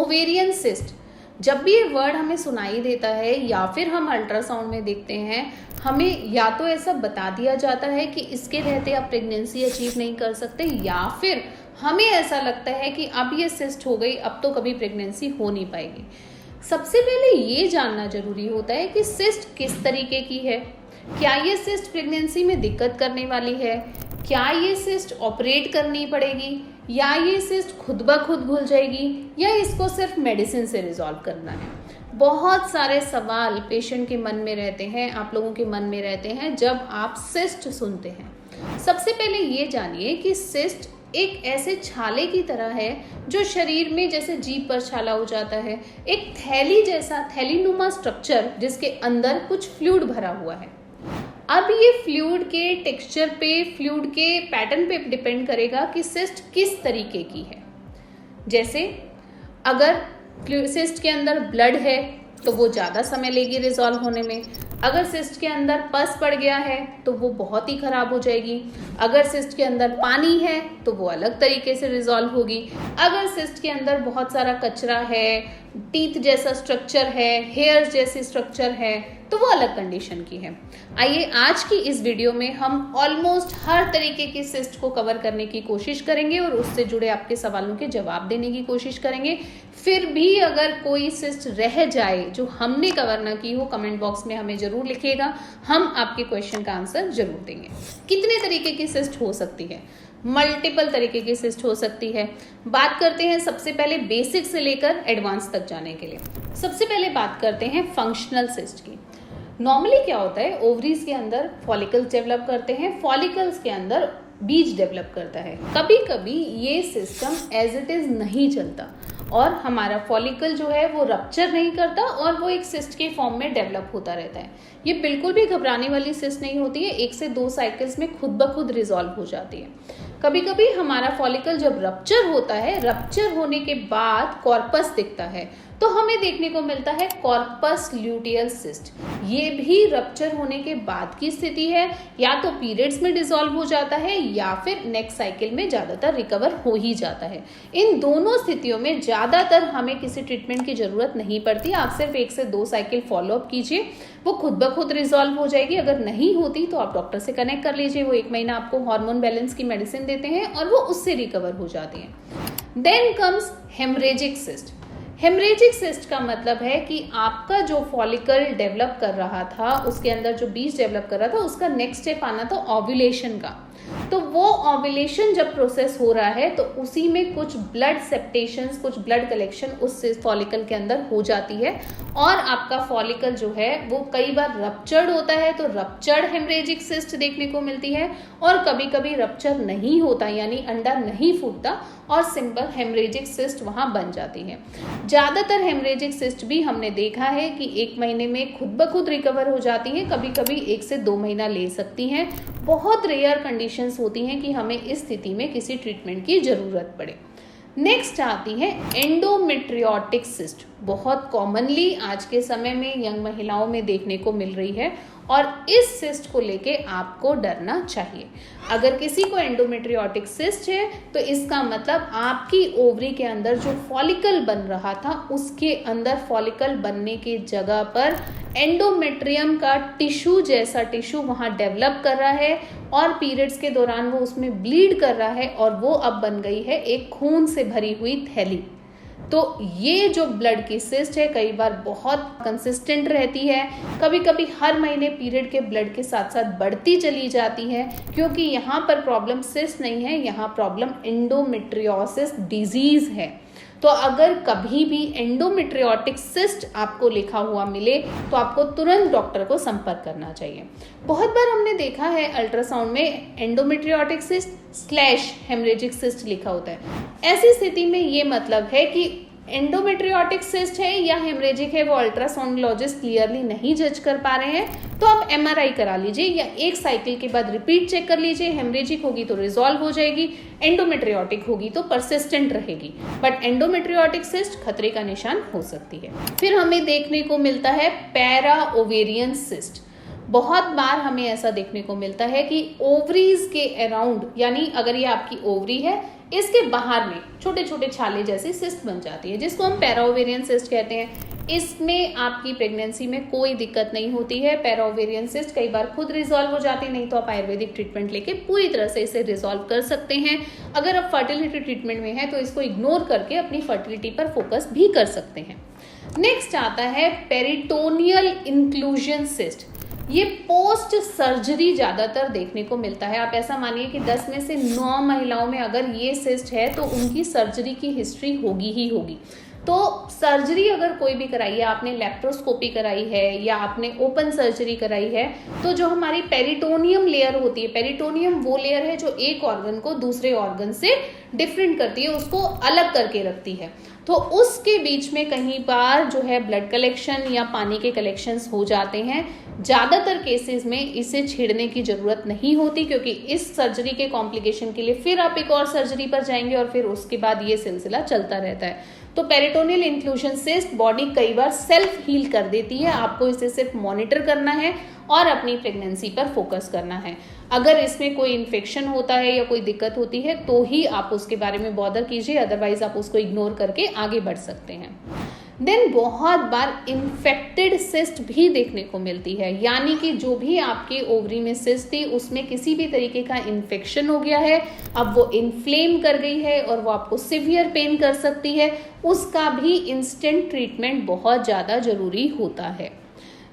Ovarian cyst, जब भी ये वर्ड हमें सुनाई देता है या फिर हम अल्ट्रासाउंड में देखते हैं, हमें या तो ऐसा बता दिया जाता है कि इसके रहते आप प्रेगनेंसी अचीव नहीं कर सकते, या फिर हमें ऐसा लगता है कि अब ये सिस्ट हो गई, अब तो कभी प्रेगनेंसी हो नहीं पाएगी। सबसे पहले ये जानना जरूरी होता है कि सिस्ट किस तरीके की है। क्या ये सिस्ट प्रेगनेंसी में दिक्कत करने वाली है? क्या ये सिस्ट ऑपरेट करनी पड़ेगी, या ये सिस्ट खुद ब खुद घुल जाएगी, या इसको सिर्फ मेडिसिन से रिजॉल्व करना है? बहुत सारे सवाल पेशेंट के मन में रहते हैं, आप लोगों के मन में रहते हैं जब आप सिस्ट सुनते हैं। सबसे पहले ये जानिए कि सिस्ट एक ऐसे छाले की तरह है जो शरीर में जैसे जीभ पर छाला हो जाता है, एक थैली जैसा थैलीनुमा स्ट्रक्चर जिसके अंदर कुछ फ्लूइड भरा हुआ है। अब ये फ्लूइड के टेक्सचर पे, फ्लूइड के पैटर्न पे डिपेंड करेगा कि सिस्ट किस तरीके की है। जैसे अगर सिस्ट के अंदर ब्लड है तो वो ज़्यादा समय लेगी रिजॉल्व होने में। अगर सिस्ट के अंदर पस पड़ गया है तो वो बहुत ही खराब हो जाएगी। अगर सिस्ट के अंदर पानी है तो वो अलग तरीके से रिजॉल्व होगी। अगर सिस्ट के अंदर बहुत सारा कचरा है, टीथ जैसा स्ट्रक्चर है, हेयर जैसी स्ट्रक्चर है, तो वो अलग कंडीशन की है। आइए आज की इस वीडियो में हम ऑलमोस्ट हर तरीके की सिस्ट को कवर करने की कोशिश करेंगे और उससे जुड़े आपके सवालों के जवाब देने की कोशिश करेंगे। फिर भी अगर कोई सिस्ट रह जाए जो हमने कवर ना की हो, कमेंट बॉक्स में हमें जरूर लिखिएगा, हम आपके क्वेश्चन का आंसर जरूर देंगे। कितने तरीके की सिस्ट हो सकती है? मल्टीपल तरीके की सिस्ट हो सकती है। बात करते हैं सबसे पहले बेसिक से लेकर एडवांस तक जाने के लिए। सबसे पहले बात करते हैं फंक्शनल सिस्ट की। नॉर्मली क्या होता है, ओवरीज के अंदर फॉलिकल्स डेवलप करते हैं, फॉलिकल्स के अंदर बीज डेवलप करता है। कभी कभी ये सिस्टम एज इट इज नहीं चलता और हमारा फॉलिकल जो है वो रप्चर नहीं करता और वो एक सिस्ट के फॉर्म में डेवलप होता रहता है। ये बिल्कुल भी घबराने वाली सिस्ट नहीं होती है, 1 से 2 साइकिल्स में खुद ब खुद रिजॉल्व हो जाती है। कभी कभी हमारा फॉलिकल जब रप्चर होता है, रप्चर होने के बाद कॉर्पस दिखता है, तो हमें देखने को मिलता है कॉर्पस ल्यूटियल सिस्ट। ये भी रप्चर होने के बाद की स्थिति है, या तो पीरियड्स में डिसॉल्व हो जाता है या फिर नेक्स्ट साइकिल में ज्यादातर रिकवर हो ही जाता है। इन दोनों स्थितियों में ज्यादातर हमें किसी ट्रीटमेंट की जरूरत नहीं पड़ती। आप सिर्फ 1 से 2 साइकिल फॉलोअप कीजिए, वो खुद ब खुद रिजॉल्व हो जाएगी। अगर नहीं होती तो आप डॉक्टर से कनेक्ट कर लीजिए, वो 1 महीना आपको हार्मोन बैलेंस की मेडिसिन देते हैं और वो उससे रिकवर हो जाती है। Then comes haemorrhagic cyst. Haemorrhagic cyst का मतलब है कि आपका जो फॉलिकल डेवलप कर रहा था, उसके अंदर जो बीज डेवलप कर रहा था, उसका नेक्स्ट स्टेप आना था ओव्यूलेशन का। तो वो ओव्यूलेशन जब प्रोसेस हो रहा है तो उसी में कुछ ब्लड सेप्टेशंस, कुछ ब्लड कलेक्शन उस फॉलिकल के अंदर हो जाती है और आपका फॉलिकल जो है वो कई बार रप्चर्ड होता है, तो रप्चर्ड हेमरेजिक सिस्ट देखने को मिलती है। और कभी कभी रप्चर नहीं होता, यानी अंडा नहीं फूटता और सिंपल हेमरेजिक सिस्ट वहां बन जाती है। ज्यादातर हेमरेजिक सिस्ट भी हमने देखा है कि 1 महीने में खुद ब खुद रिकवर हो जाती है, कभी कभी 1 से 2 महीना ले सकती हैं। बहुत रेयर कंडीशंस होती हैं कि हमें इस स्थिति में किसी ट्रीटमेंट की जरूरत पड़े। नेक्स्ट आती है एंडोमेट्रियोटिक सिस्ट। बहुत कॉमनली आज के समय में यंग महिलाओं में देखने को मिल रही है और इस सिस्ट को लेके आपको डरना चाहिए। अगर किसी को एंडोमेट्रियोटिक सिस्ट है तो इसका मतलब आपकी ओवरी के अंदर जो फॉलिकल बन रहा था, उसके अंदर फॉलिकल बनने की जगह पर एंडोमेट्रियम का टिश्यू जैसा टिश्यू वहां डेवलप कर रहा है और पीरियड्स के दौरान वो उसमें ब्लीड कर रहा है और वो अब बन गई है एक खून से भरी हुई थैली। तो ये जो ब्लड की सिस्ट है कई बार बहुत कंसिस्टेंट रहती है, कभी कभी हर महीने पीरियड के ब्लड के साथ साथ बढ़ती चली जाती है, क्योंकि यहाँ पर प्रॉब्लम सिस्ट नहीं है, यहाँ प्रॉब्लम एंडोमेट्रियोसिस डिजीज है। तो अगर कभी भी एंडोमेट्रियोटिक सिस्ट आपको लिखा हुआ मिले तो आपको तुरंत डॉक्टर को संपर्क करना चाहिए। बहुत बार हमने देखा है अल्ट्रासाउंड में एंडोमेट्रियोटिक सिस्ट / हेमरेजिक सिस्ट लिखा होता है। ऐसी स्थिति में ये मतलब है कि एंडोमेट्रियोटिक सिस्ट है या हेमरेजिक है, वो अल्ट्रासाउंडोलॉजिस्ट क्लियरली नहीं जज कर पा रहे हैं, तो आप MRI करा लीजिए या 1 साइकिल के बाद रिपीट चेक कर लीजिए। हेमरेजिक होगी तो रिजॉल्व हो जाएगी, एंडोमेट्रियोटिक होगी तो परसिस्टेंट रहेगी, बट एंडोमेट्रियोटिक सिस्ट खतरे का निशान हो सकती है। फिर हमें देखने को मिलता है पैरा ओवेरियन सिस्ट। बहुत बार हमें ऐसा देखने को मिलता है कि ओवरीज के अराउंड, यानी अगर ये आपकी ओवरी है, इसके बाहर में छोटे छोटे छाले जैसी सिस्ट बन जाती है, जिसको हम पैराओवेरियन सिस्ट कहते हैं। इसमें आपकी प्रेगनेंसी में कोई दिक्कत नहीं होती है। पैराओवेरियन सिस्ट कई बार खुद रिजॉल्व हो जाती है, नहीं तो आप आयुर्वेदिक ट्रीटमेंट लेके पूरी तरह से इसे रिजॉल्व कर सकते हैं। अगर आप फर्टिलिटी ट्रीटमेंट में हैं तो इसको इग्नोर करके अपनी फर्टिलिटी पर फोकस भी कर सकते हैं। नेक्स्ट आता है पेरिटोनियल इंक्लूजन सिस्ट। ये पोस्ट सर्जरी ज्यादातर देखने को मिलता है। आप ऐसा मानिए कि 10 में से 9 महिलाओं में अगर ये सिस्ट है तो उनकी सर्जरी की हिस्ट्री होगी ही होगी। तो सर्जरी अगर कोई भी कराई है, आपने लेप्रोस्कोपी कराई है या आपने ओपन सर्जरी कराई है, तो जो हमारी पेरिटोनियम लेयर होती है, पेरिटोनियम वो लेयर है जो एक ऑर्गन को दूसरे ऑर्गन से डिफरेंट करती है, उसको अलग करके रखती है। तो उसके बीच में कहीं बार जो है ब्लड कलेक्शन या पानी के कलेक्शंस हो जाते हैं। ज़्यादातर केसेस में इसे छेड़ने की ज़रूरत नहीं होती, क्योंकि इस सर्जरी के कॉम्प्लिकेशन के लिए फिर आप एक और सर्जरी पर जाएंगे और फिर उसके बाद ये सिलसिला चलता रहता है। तो पेरिटोनियल इंक्लूजन सिस्ट बॉडी कई बार सेल्फ हील कर देती है। आपको इसे सिर्फ मॉनिटर करना है और अपनी प्रेगनेंसी पर फोकस करना है। अगर इसमें कोई इन्फेक्शन होता है या कोई दिक्कत होती है तो ही आप उसके बारे में बॉदर कीजिए, अदरवाइज आप उसको इग्नोर करके आगे बढ़ सकते हैं। देन बहुत बार इन्फेक्टेड सिस्ट भी देखने को मिलती है, यानी कि जो भी आपके ओवरी में सिस्ट थी उसमें किसी भी तरीके का इन्फेक्शन हो गया है, अब वो इन्फ्लेम कर गई है और वो आपको सिवियर पेन कर सकती है। उसका भी इंस्टेंट ट्रीटमेंट बहुत ज़्यादा जरूरी होता है।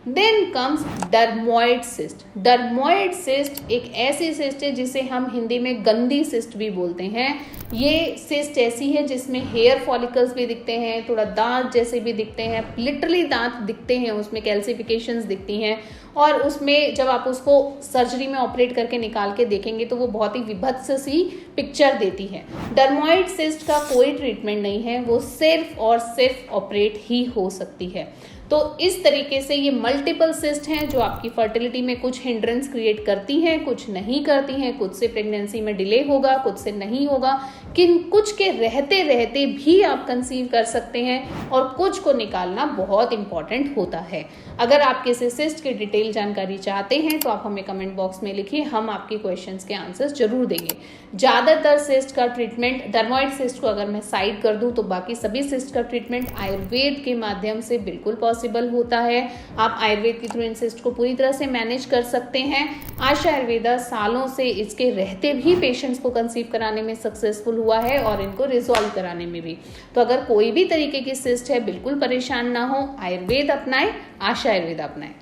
Then comes dermoid cyst. Dermoid cyst एक ऐसी सिस्ट है जिसे हम हिंदी में गंदी सिस्ट भी बोलते हैं। ये सिस्ट ऐसी है जिसमें हेयर फॉलिकल्स भी दिखते हैं, थोड़ा दांत जैसे भी दिखते हैं, लिटरली दांत दिखते हैं, उसमें कैल्सिफिकेशंस दिखती हैं, और उसमें जब आप उसको सर्जरी में ऑपरेट करके निकाल के देखेंगे तो वो बहुत ही विभत्स सी पिक्चर देती है। डर्मोइड सिस्ट का कोई ट्रीटमेंट नहीं है, वो सिर्फ और सिर्फ ऑपरेट ही हो सकती है। तो इस तरीके से ये मल्टीपल सिस्ट हैं जो आपकी फर्टिलिटी में कुछ हिंड्रेंस क्रिएट करती हैं, कुछ नहीं करती हैं। कुछ से प्रेगनेंसी में डिले होगा, कुछ से नहीं होगा, किन कुछ के रहते रहते भी आप कंसीव कर सकते हैं, और कुछ को निकालना बहुत इंपॉर्टेंट होता है। अगर आप किसी सिस्ट की डिटेल जानकारी चाहते हैं तो आप हमें कमेंट बॉक्स में लिखिए, हम आपके क्वेश्चंस के आंसर्स जरूर देंगे। ज़्यादातर सिस्ट का ट्रीटमेंट, डर्मोइड सिस्ट को अगर मैं साइड कर दूं तो बाकी सभी सिस्ट का ट्रीटमेंट आयुर्वेद के माध्यम से बिल्कुल पॉसिबल होता है। आप आयुर्वेद के थ्रू इन सिस्ट को पूरी तरह से मैनेज कर सकते हैं। आशा आयुर्वेदा सालों से इसके रहते भी पेशेंट्स को कंसीव कराने में सक्सेसफुल हुआ है और इनको रिजॉल्व कराने में भी। तो अगर कोई भी तरीके की सिस्ट है, बिल्कुल परेशान ना हो, आयुर्वेद अपनाएं, आशा आयुर्वेदा अपनाएं।